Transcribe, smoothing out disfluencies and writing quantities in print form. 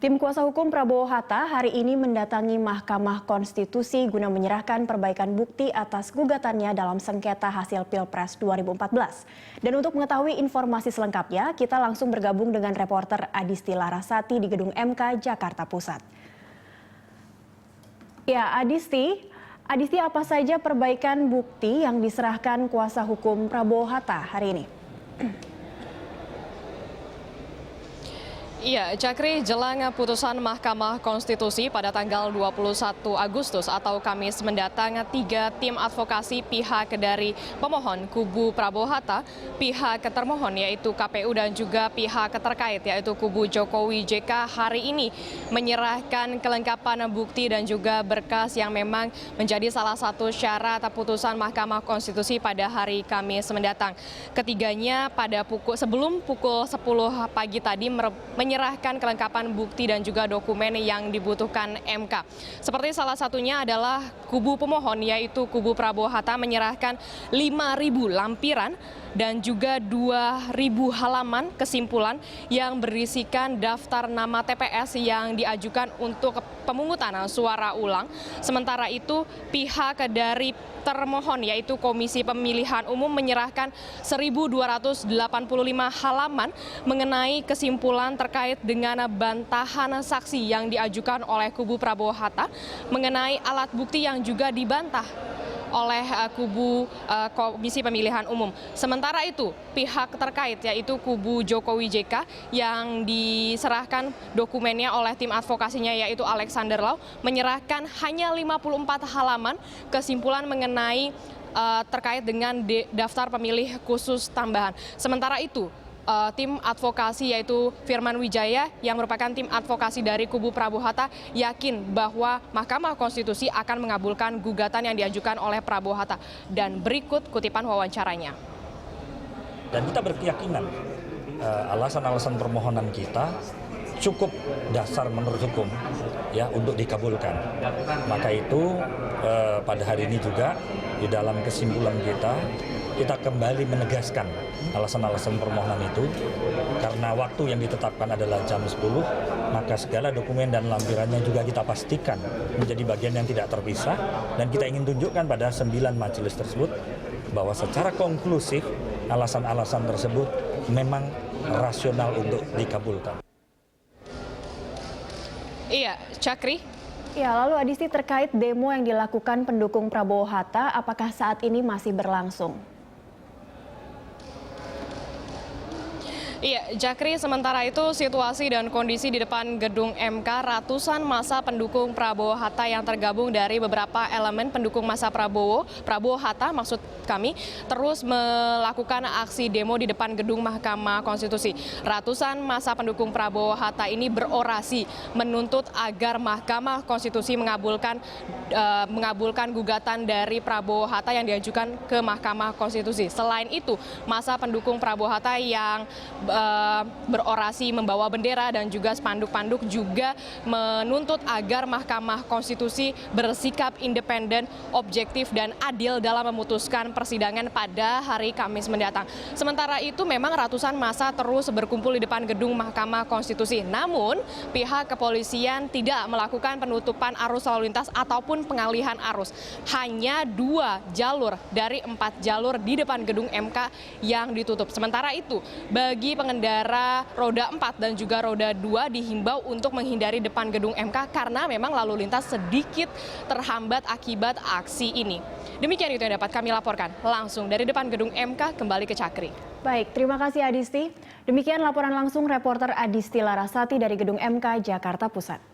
Tim kuasa hukum Prabowo Hatta hari ini mendatangi Mahkamah Konstitusi guna menyerahkan perbaikan bukti atas gugatannya dalam sengketa hasil Pilpres 2014. Dan untuk mengetahui informasi selengkapnya, kita langsung bergabung dengan reporter Adisti Larasati di Gedung MK Jakarta Pusat. Ya, Adisti, apa saja perbaikan bukti yang diserahkan kuasa hukum Prabowo Hatta hari ini? Iya, Cakri, jelang putusan Mahkamah Konstitusi pada tanggal 21 Agustus atau Kamis mendatang, 3 tim advokasi pihak dari pemohon kubu Prabowo Hatta, pihak termohon yaitu KPU dan juga pihak terkait yaitu kubu Jokowi JK hari ini menyerahkan kelengkapan bukti dan juga berkas yang memang menjadi salah satu syarat putusan Mahkamah Konstitusi pada hari Kamis mendatang. Ketiganya pada sebelum pukul 10 pagi tadi menyerahkan kelengkapan bukti dan juga dokumen yang dibutuhkan MK. Seperti salah satunya adalah kubu pemohon yaitu kubu Prabowo Hatta menyerahkan 5.000 lampiran dan juga 2.000 halaman kesimpulan yang berisikan daftar nama TPS yang diajukan untuk pemungutan suara ulang. Sementara itu pihak dari termohon yaitu Komisi Pemilihan Umum menyerahkan 1.285 halaman mengenai kesimpulan terkait dengan bantahan saksi yang diajukan oleh kubu Prabowo Hatta mengenai alat bukti yang juga dibantah oleh kubu Komisi Pemilihan Umum. Sementara itu, pihak terkait yaitu kubu Jokowi JK yang diserahkan dokumennya oleh tim advokasinya yaitu Alexander Lau menyerahkan hanya 54 halaman kesimpulan mengenai terkait dengan daftar pemilih khusus tambahan. Sementara itu, tim advokasi yaitu Firman Wijaya yang merupakan tim advokasi dari kubu Prabowo Hatta yakin bahwa Mahkamah Konstitusi akan mengabulkan gugatan yang diajukan oleh Prabowo Hatta. Dan berikut kutipan wawancaranya. Dan kita berkeyakinan alasan-alasan permohonan kita cukup dasar menurut hukum ya untuk dikabulkan. Maka itu pada hari ini juga di dalam kesimpulan kita kembali menegaskan alasan-alasan permohonan itu karena waktu yang ditetapkan adalah jam 10, maka segala dokumen dan lampirannya juga kita pastikan menjadi bagian yang tidak terpisah dan kita ingin tunjukkan pada 9 majelis tersebut bahwa secara konklusif alasan-alasan tersebut memang rasional untuk dikabulkan. Iya, Cakri. Ya, lalu Adisti terkait demo yang dilakukan pendukung Prabowo Hatta, apakah saat ini masih berlangsung? Iya, Jakri, sementara itu situasi dan kondisi di depan gedung MK, ratusan massa pendukung Prabowo Hatta yang tergabung dari beberapa elemen pendukung massa Prabowo Hatta maksud kami, terus melakukan aksi demo di depan gedung Mahkamah Konstitusi. Ratusan massa pendukung Prabowo Hatta ini berorasi menuntut agar Mahkamah Konstitusi mengabulkan gugatan dari Prabowo Hatta yang diajukan ke Mahkamah Konstitusi. Selain itu, massa pendukung Prabowo Hatta yang berorasi membawa bendera dan juga spanduk-panduk juga menuntut agar Mahkamah Konstitusi bersikap independen, objektif dan adil dalam memutuskan persidangan pada hari Kamis mendatang. Sementara itu memang ratusan massa terus berkumpul di depan gedung Mahkamah Konstitusi. Namun pihak kepolisian tidak melakukan penutupan arus lalu lintas ataupun pengalihan arus. Hanya 2 jalur dari 4 jalur di depan gedung MK yang ditutup. Sementara itu bagi pengendara roda 4 dan juga roda 2 dihimbau untuk menghindari depan gedung MK karena memang lalu lintas sedikit terhambat akibat aksi ini. Demikian itu yang dapat kami laporkan langsung dari depan gedung MK, kembali ke Cakri. Baik, terima kasih Adisti. Demikian laporan langsung reporter Adisti Larasati dari gedung MK Jakarta Pusat.